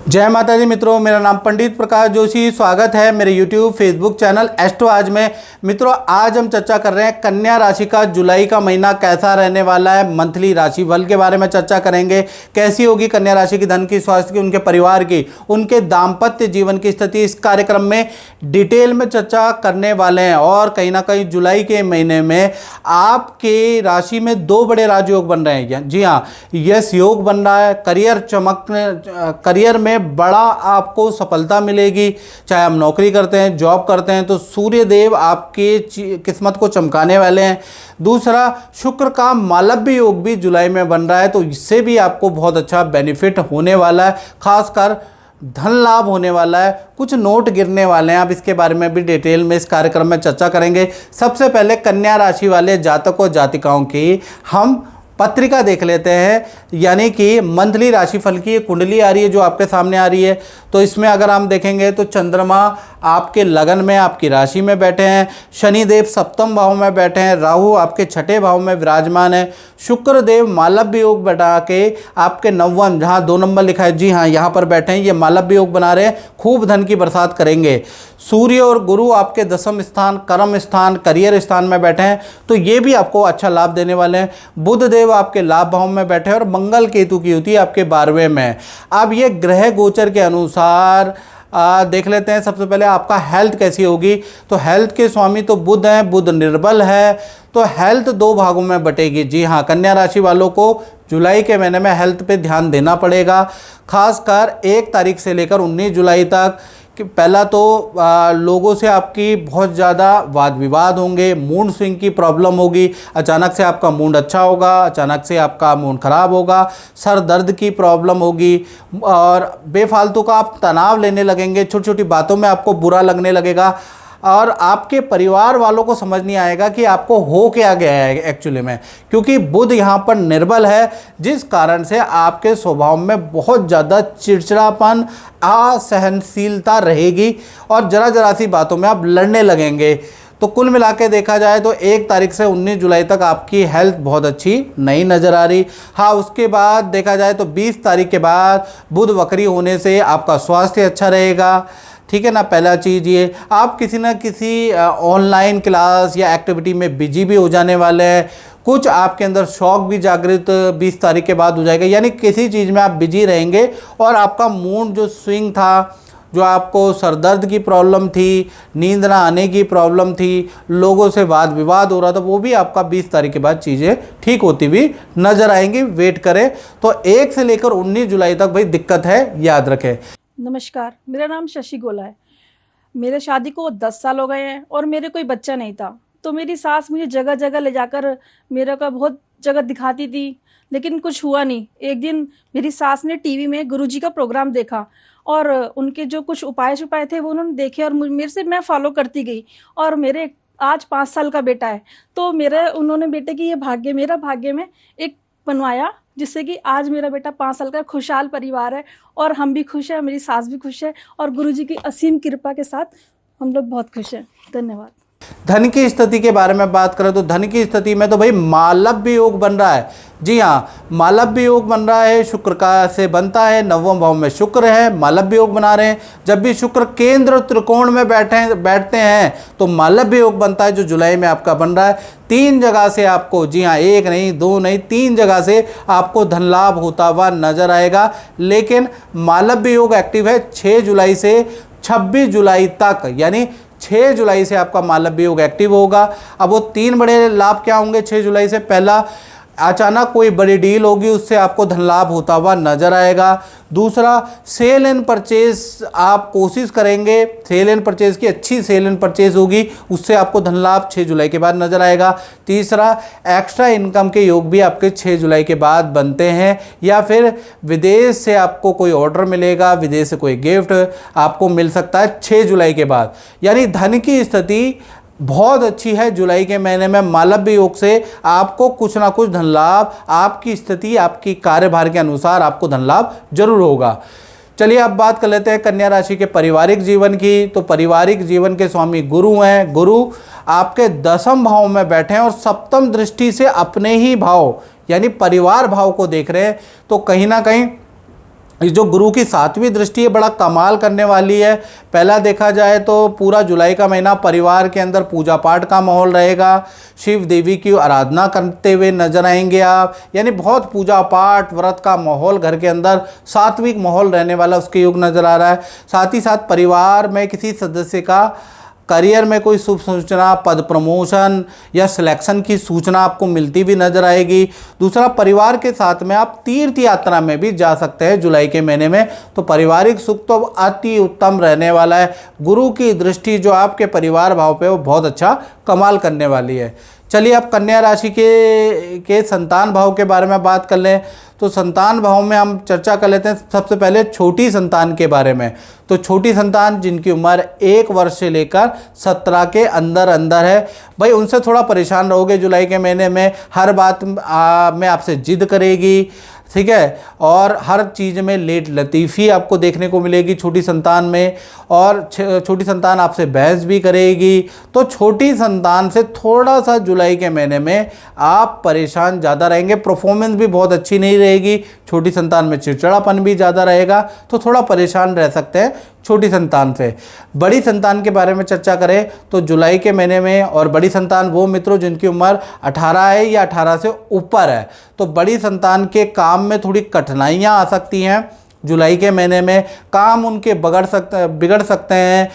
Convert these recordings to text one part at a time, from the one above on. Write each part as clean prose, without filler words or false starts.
जय माता दी मित्रों, मेरा नाम पंडित प्रकाश जोशी। स्वागत है मेरे YouTube फेसबुक चैनल एस्ट्रो आज में। मित्रों, आज हम चर्चा कर रहे हैं कन्या राशि का जुलाई का महीना कैसा रहने वाला है। मंथली राशिफल के बारे में चर्चा करेंगे। कैसी होगी कन्या राशि की, धन की, स्वास्थ्य की, उनके परिवार की, उनके दाम्पत्य जीवन की स्थिति, इस कार्यक्रम में डिटेल में चर्चा करने वाले हैं। और कहीं ना कहीं जुलाई के महीने में आपके राशि में दो बड़े राजयोग बन रहे हैं। जी हाँ, यश योग बन रहा है। करियर में बड़ा आपको सफलता मिलेगी। चाहे आप नौकरी करते हैं, जॉब करते हैं, तो सूर्य देव आपकी किस्मत को चमकाने वाले हैं। दूसरा, शुक्र का मालव्य योग भी जुलाई में बन रहा है, तो इससे भी आपको बहुत अच्छा बेनिफिट होने वाला है। खासकर धन लाभ होने वाला है, कुछ नोट गिरने वाले हैं। आप इसके बारे में भी डिटेल में इस कार्यक्रम में चर्चा करेंगे। सबसे पहले कन्या राशि वाले जातकों जातिकाओं की हम पत्रिका देख लेते हैं, यानी कि मंथली राशिफल की कुंडली आ रही है जो आपके सामने आ रही है। तो इसमें अगर हम देखेंगे तो चंद्रमा आपके लगन में, आपकी राशि में बैठे हैं। शनिदेव सप्तम भाव में बैठे हैं। राहु आपके छठे भाव में विराजमान है। शुक्र देव मालव्य योग बना के आपके नवम, जहाँ 2 नंबर लिखा है, जी हाँ, यहाँ पर बैठे हैं। ये मालव्य योग बना रहे हैं, खूब धन की बरसात करेंगे। सूर्य और गुरु आपके दसम स्थान, कर्म स्थान, करियर स्थान में बैठे हैं, तो ये भी आपको अच्छा लाभ देने वाले हैं। बुध देव आपके लाभ भाव में बैठे हैं और मंगल केतु की युति आपके 12वें में। अब ये ग्रह गोचर के अनुसार देख लेते हैं। सबसे पहले आपका हेल्थ कैसी होगी, तो हेल्थ के स्वामी तो बुध हैं। बुध निर्बल है, तो हेल्थ 2 भागों में बटेगी। जी हाँ, कन्या राशि वालों को जुलाई के महीने में हेल्थ पे ध्यान देना पड़ेगा। खासकर 1 तारीख से लेकर 19 जुलाई तक कि पहला तो लोगों से आपकी बहुत ज़्यादा वाद विवाद होंगे। मूड स्विंग की प्रॉब्लम होगी। अचानक से आपका मूड अच्छा होगा, अचानक से आपका मूड ख़राब होगा। सर दर्द की प्रॉब्लम होगी और बेफालतू का आप तनाव लेने लगेंगे। छोटी छोटी बातों में आपको बुरा लगने लगेगा और आपके परिवार वालों को समझ नहीं आएगा कि आपको हो क्या गया है एक्चुअली में, क्योंकि बुध यहाँ पर निर्बल है, जिस कारण से आपके स्वभाव में बहुत ज़्यादा चिड़चिड़ापन, असहनशीलता रहेगी और जरा जरा सी बातों में आप लड़ने लगेंगे। तो कुल मिला के देखा जाए तो 1 तारीख से 19 जुलाई तक आपकी हेल्थ बहुत अच्छी नहीं नज़र आ रही। हाँ, उसके बाद देखा जाए तो 20 तारीख के बाद बुध वक्री होने से आपका स्वास्थ्य अच्छा रहेगा। ठीक है ना। पहला चीज़ ये, आप किसी ना किसी ऑनलाइन क्लास या एक्टिविटी में बिजी भी हो जाने वाले हैं। कुछ आपके अंदर शौक भी जागृत 20 तारीख के बाद हो जाएगा, यानी किसी चीज़ में आप बिजी रहेंगे और आपका मूड जो स्विंग था, जो आपको सरदर्द की प्रॉब्लम थी, नींद ना आने की प्रॉब्लम थी, लोगों से वाद विवाद हो रहा था, वो भी आपका 20 तारीख के बाद चीज़ें ठीक होती हुई नज़र आएंगी। वेट करें। तो 1 से लेकर 19 जुलाई तक भाई दिक्कत है, याद रखें। नमस्कार, मेरा नाम शशि गोला है। मेरे शादी को 10 साल हो गए हैं और मेरे कोई बच्चा नहीं था। तो मेरी सास मुझे जगह जगह ले जाकर मेरे को बहुत जगह दिखाती थी, लेकिन कुछ हुआ नहीं। एक दिन मेरी सास ने टीवी में गुरुजी का प्रोग्राम देखा और उनके जो कुछ उपाय छुपाए थे वो उन्होंने देखे और मेरे से मैं फॉलो करती गई। और मेरे आज 5 साल का बेटा है, तो उन्होंने बेटे की ये भाग्य, मेरा भाग्य में एक बनवाया, जिससे कि आज मेरा बेटा 5 साल का खुशहाल परिवार है और हम भी खुश हैं, मेरी सास भी खुश है और गुरुजी की असीम कृपा के साथ हम लोग बहुत खुश हैं। धन्यवाद। धन की स्थिति के बारे में बात करें तो धन की स्थिति में तो भाई मालव्य योग बन रहा है। जी हाँ, मालव्य योग बन रहा है, शुक्र का से बनता है। 9वें भाव में शुक्र है, मालव्य योग बना रहे हैं। जब भी शुक्र केंद्र त्रिकोण में बैठते हैं तो मालव्य योग बनता है, जो जुलाई में आपका बन रहा है। 3 जगह से आपको, जी हाँ, 1 नहीं 2 नहीं 3 जगह से आपको धन लाभ होता हुआ नजर आएगा। लेकिन मालव्य योग एक्टिव है 6 जुलाई से 26 जुलाई तक, यानी 6 जुलाई से आपका मालव्य योग एक्टिव होगा। अब वो 3 बड़े लाभ क्या होंगे 6 जुलाई से? पहला, अचानक कोई बड़ी डील होगी, उससे आपको धन लाभ होता हुआ नजर आएगा। दूसरा, सेल एंड परचेज आप कोशिश करेंगे, सेल एंड परचेज की अच्छी सेल एंड परचेज होगी, उससे आपको धन लाभ 6 जुलाई के बाद नजर आएगा। तीसरा, एक्स्ट्रा इनकम के योग भी आपके 6 जुलाई के बाद बनते हैं, या फिर विदेश से आपको कोई ऑर्डर मिलेगा, विदेश से कोई गिफ्ट आपको मिल सकता है 6 जुलाई के बाद। यानी धन की स्थिति बहुत अच्छी है जुलाई के महीने में। मालव्य योग से आपको कुछ ना कुछ धन लाभ, आपकी स्थिति, आपकी कार्यभार के अनुसार आपको धन लाभ जरूर होगा। चलिए अब बात कर लेते हैं कन्या राशि के पारिवारिक जीवन की। तो पारिवारिक जीवन के स्वामी गुरु हैं। गुरु आपके 10वें भाव में बैठे हैं और सप्तम दृष्टि से अपने ही भाव यानी परिवार भाव को देख रहे हैं। तो कहीं ना कहीं ये जो गुरु की 7वीं दृष्टि है बड़ा कमाल करने वाली है। पहला देखा जाए तो पूरा जुलाई का महीना परिवार के अंदर पूजा पाठ का माहौल रहेगा, शिव देवी की आराधना करते हुए नजर आएंगे आप, यानी बहुत पूजा पाठ व्रत का माहौल घर के अंदर सात्विक माहौल रहने वाला उसके योग नज़र आ रहा है। साथ ही साथ परिवार में किसी सदस्य का करियर में कोई शुभ सूचना, पद प्रमोशन या सिलेक्शन की सूचना आपको मिलती भी नजर आएगी। दूसरा, परिवार के साथ में आप तीर्थ यात्रा में भी जा सकते हैं जुलाई के महीने में, तो पारिवारिक सुख तो अति उत्तम रहने वाला है। गुरु की दृष्टि जो आपके परिवार भाव पे वो बहुत अच्छा कमाल करने वाली है। चलिए अब कन्या राशि के संतान भाव के बारे में बात कर लें। तो संतान भाव में हम चर्चा कर लेते हैं सबसे पहले छोटी संतान के बारे में। तो छोटी संतान जिनकी उम्र 1 वर्ष से लेकर 17 के अंदर अंदर है, भाई उनसे थोड़ा परेशान रहोगे जुलाई के महीने में। हर बात में आपसे जिद करेगी, ठीक है, और हर चीज़ में लेट लतीफ़ी आपको देखने को मिलेगी छोटी संतान में, और छोटी संतान आपसे बहस भी करेगी। तो छोटी संतान से थोड़ा सा जुलाई के महीने में आप परेशान ज़्यादा रहेंगे, परफॉर्मेंस भी बहुत अच्छी नहीं रहेगी, छोटी संतान में चिड़चिड़ापन भी ज़्यादा रहेगा, तो थोड़ा परेशान रह सकते हैं छोटी संतान से। बड़ी संतान के बारे में चर्चा करें तो जुलाई के महीने में, और बड़ी संतान वो मित्रों जिनकी उम्र 18 है या 18 से ऊपर है, तो बड़ी संतान के काम में थोड़ी कठिनाइयाँ आ सकती हैं जुलाई के महीने में। काम उनके बिगड़ सकते हैं।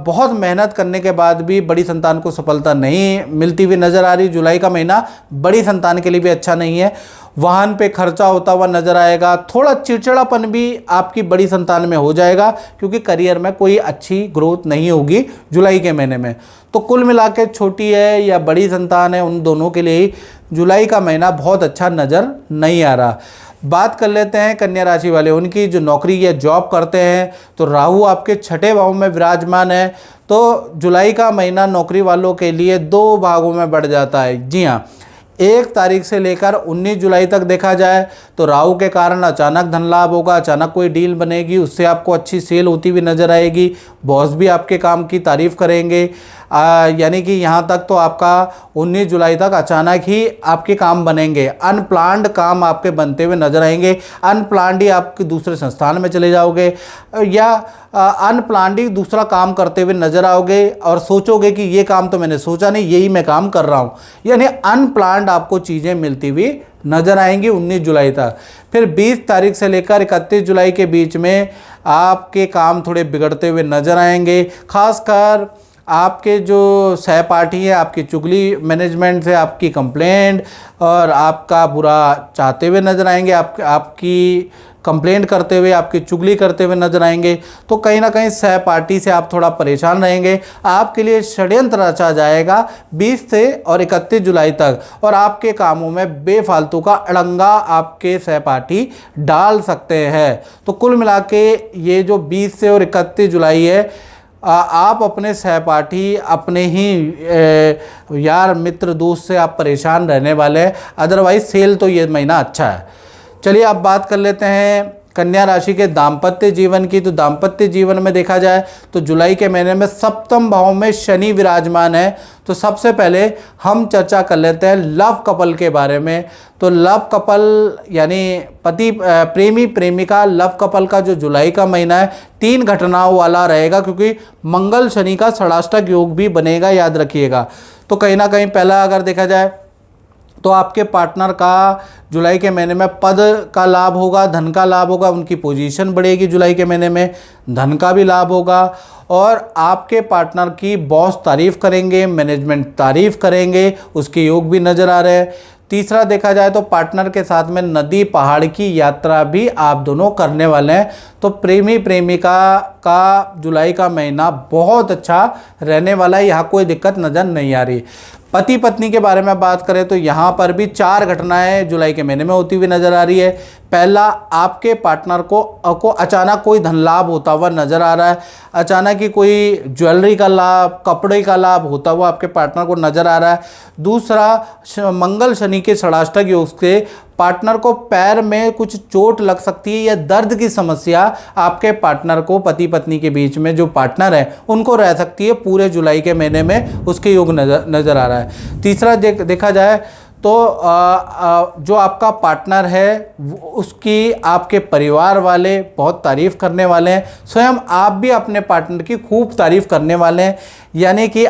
बहुत मेहनत करने के बाद भी बड़ी संतान को सफलता नहीं मिलती हुई नज़र आ रही। जुलाई का महीना बड़ी संतान के लिए भी अच्छा नहीं है। वाहन पे खर्चा होता हुआ नज़र आएगा। थोड़ा चिड़चिड़ापन भी आपकी बड़ी संतान में हो जाएगा, क्योंकि करियर में कोई अच्छी ग्रोथ नहीं होगी जुलाई के महीने में। तो कुल मिला के छोटी है या बड़ी संतान है, उन दोनों के लिए जुलाई का महीना बहुत अच्छा नज़र नहीं आ रहा। बात कर लेते हैं कन्या राशि वाले, उनकी जो नौकरी या जॉब करते हैं, तो राहु आपके 6ठे भाव में विराजमान है। तो जुलाई का महीना नौकरी वालों के लिए 2 भागों में बढ़ जाता है। जी हाँ, 1 तारीख से लेकर 19 जुलाई तक देखा जाए तो राहु के कारण अचानक धन लाभ होगा, अचानक कोई डील बनेगी, उससे आपको अच्छी सेल होती हुई नज़र आएगी। बॉस भी आपके काम की तारीफ़ करेंगे। यानी कि यहाँ तक तो आपका 19 जुलाई तक अचानक ही आपके काम बनेंगे। अनप्लान्ड काम आपके बनते हुए नजर आएंगे। अनप्लान्ड ही आप दूसरे संस्थान में चले जाओगे, या अनप्लान्ड ही दूसरा काम करते हुए नजर आओगे और सोचोगे कि ये काम तो मैंने सोचा नहीं, यही मैं काम कर रहा हूँ। यानी अनप्लान्ड आपको चीज़ें मिलती हुई नजर आएंगी 19 जुलाई तक। फिर 20 तारीख से लेकर 31 जुलाई के बीच में आपके काम थोड़े बिगड़ते हुए नजर आएंगे। खासकर आपके जो सहपाठी हैं, आपकी चुगली मैनेजमेंट से आपकी कंप्लेंट और आपका बुरा चाहते हुए नजर आएंगे, आपकी कंप्लेंट करते हुए, आपकी चुगली करते हुए नजर आएंगे। तो कहीं ना कहीं सहपाठी से आप थोड़ा परेशान रहेंगे। आपके लिए षड्यंत्र रचा जाएगा 20 से और 31 जुलाई तक, और आपके कामों में बेफालतू का अड़ंगा आपके सहपाठी डाल सकते हैं। तो कुल मिला के ये जो 20 से और 31 जुलाई है, आप अपने सहपाठी, अपने ही यार मित्र दोस्त से आप परेशान रहने वाले हैं। अदरवाइज सेल तो ये महीना अच्छा है। चलिए अब बात कर लेते हैं कन्या राशि के दाम्पत्य जीवन की। तो दाम्पत्य जीवन में देखा जाए तो जुलाई के महीने में 7वें भाव में शनि विराजमान है। तो सबसे पहले हम चर्चा कर लेते हैं लव कपल के बारे में। तो लव कपल यानी पति प्रेमी प्रेमिका लव कपल का जो जुलाई का महीना है 3 घटनाओं वाला रहेगा, क्योंकि मंगल शनि का षडाष्टक योग भी बनेगा, याद रखिएगा। तो कहीं ना कहीं पहला अगर देखा जाए तो आपके पार्टनर का जुलाई के महीने में पद का लाभ होगा, धन का लाभ होगा, उनकी पोजीशन बढ़ेगी जुलाई के महीने में, धन का भी लाभ होगा, और आपके पार्टनर की बॉस तारीफ़ करेंगे, मैनेजमेंट तारीफ़ करेंगे, उसके योग भी नज़र आ रहे हैं। तीसरा देखा जाए तो पार्टनर के साथ में नदी पहाड़ की यात्रा भी आप दोनों करने वाले हैं। तो प्रेमी प्रेमिका का जुलाई का महीना बहुत अच्छा रहने वाला है, यहाँ कोई दिक्कत नज़र नहीं आ रही। पति पत्नी के बारे में बात करें तो यहाँ पर भी 4 घटनाएं जुलाई के महीने में होती हुई नज़र आ रही है। पहला, आपके पार्टनर को अचानक कोई धन लाभ होता हुआ नज़र आ रहा है। अचानक ही कोई ज्वेलरी का लाभ, कपड़े का लाभ होता हुआ आपके पार्टनर को नज़र आ रहा है। दूसरा, मंगल शनि के षडाष्टक योग से पार्टनर को पैर में कुछ चोट लग सकती है या दर्द की समस्या आपके पार्टनर को, पति पत्नी के बीच में जो पार्टनर है उनको रह सकती है पूरे जुलाई के महीने में, उसके योग नज़र आ रहा है। तीसरा देखा जाए तो जो आपका पार्टनर है उसकी आपके परिवार वाले बहुत तारीफ़ करने वाले हैं, स्वयं आप भी अपने पार्टनर की खूब तारीफ़ करने वाले हैं। यानी कि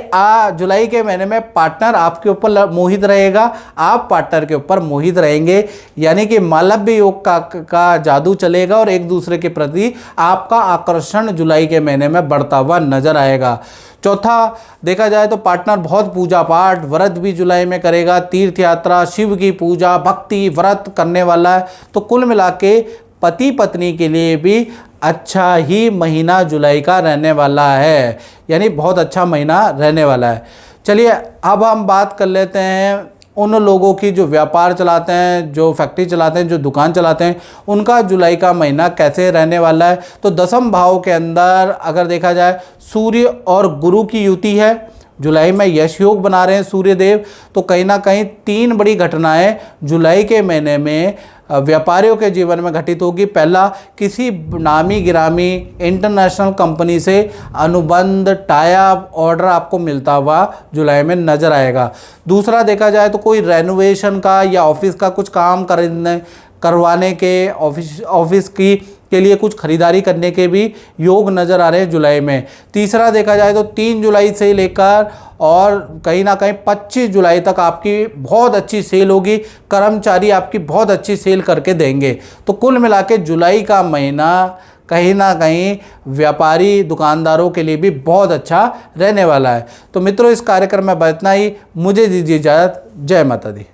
जुलाई के महीने में पार्टनर आपके ऊपर मोहित रहेगा, आप पार्टनर के ऊपर मोहित रहेंगे। यानी कि मालव्य योग का जादू चलेगा और एक दूसरे के प्रति आपका आकर्षण जुलाई के महीने में बढ़ता हुआ नजर आएगा। चौथा देखा जाए तो पार्टनर बहुत पूजा पाठ व्रत भी जुलाई में करेगा, तीर्थ यात्रा, शिव की पूजा, भक्ति, व्रत करने वाला है। तो कुल मिला के पति पत्नी के लिए भी अच्छा ही महीना जुलाई का रहने वाला है, यानी बहुत अच्छा महीना रहने वाला है। चलिए अब हम बात कर लेते हैं उन लोगों की जो व्यापार चलाते हैं, जो फैक्ट्री चलाते हैं, जो दुकान चलाते हैं, उनका जुलाई का महीना कैसे रहने वाला है। तो दसम भाव के अंदर अगर देखा जाए सूर्य और गुरु की युति है, जुलाई में यश योग बना रहे हैं सूर्य देव। तो कहीं ना कहीं 3 बड़ी घटनाएं जुलाई के महीने में व्यापारियों के जीवन में घटित होगी। पहला, किसी नामी गिरामी इंटरनेशनल कंपनी से अनुबंध टाई-अप ऑर्डर आपको मिलता हुआ जुलाई में नज़र आएगा। दूसरा देखा जाए तो कोई रेनोवेशन का या ऑफिस का कुछ काम करवाने के, ऑफिस के लिए कुछ खरीदारी करने के भी योग नज़र आ रहे हैं जुलाई में। तीसरा देखा जाए तो 3 जुलाई से लेकर और कहीं ना कहीं 25 जुलाई तक आपकी बहुत अच्छी सेल होगी, कर्मचारी आपकी बहुत अच्छी सेल करके देंगे। तो कुल मिला के जुलाई का महीना कहीं ना कहीं व्यापारी दुकानदारों के लिए भी बहुत अच्छा रहने वाला है। तो मित्रों, इस कार्यक्रम में इतना ही। मुझे दीजिए इजाज़त। जय माता दी।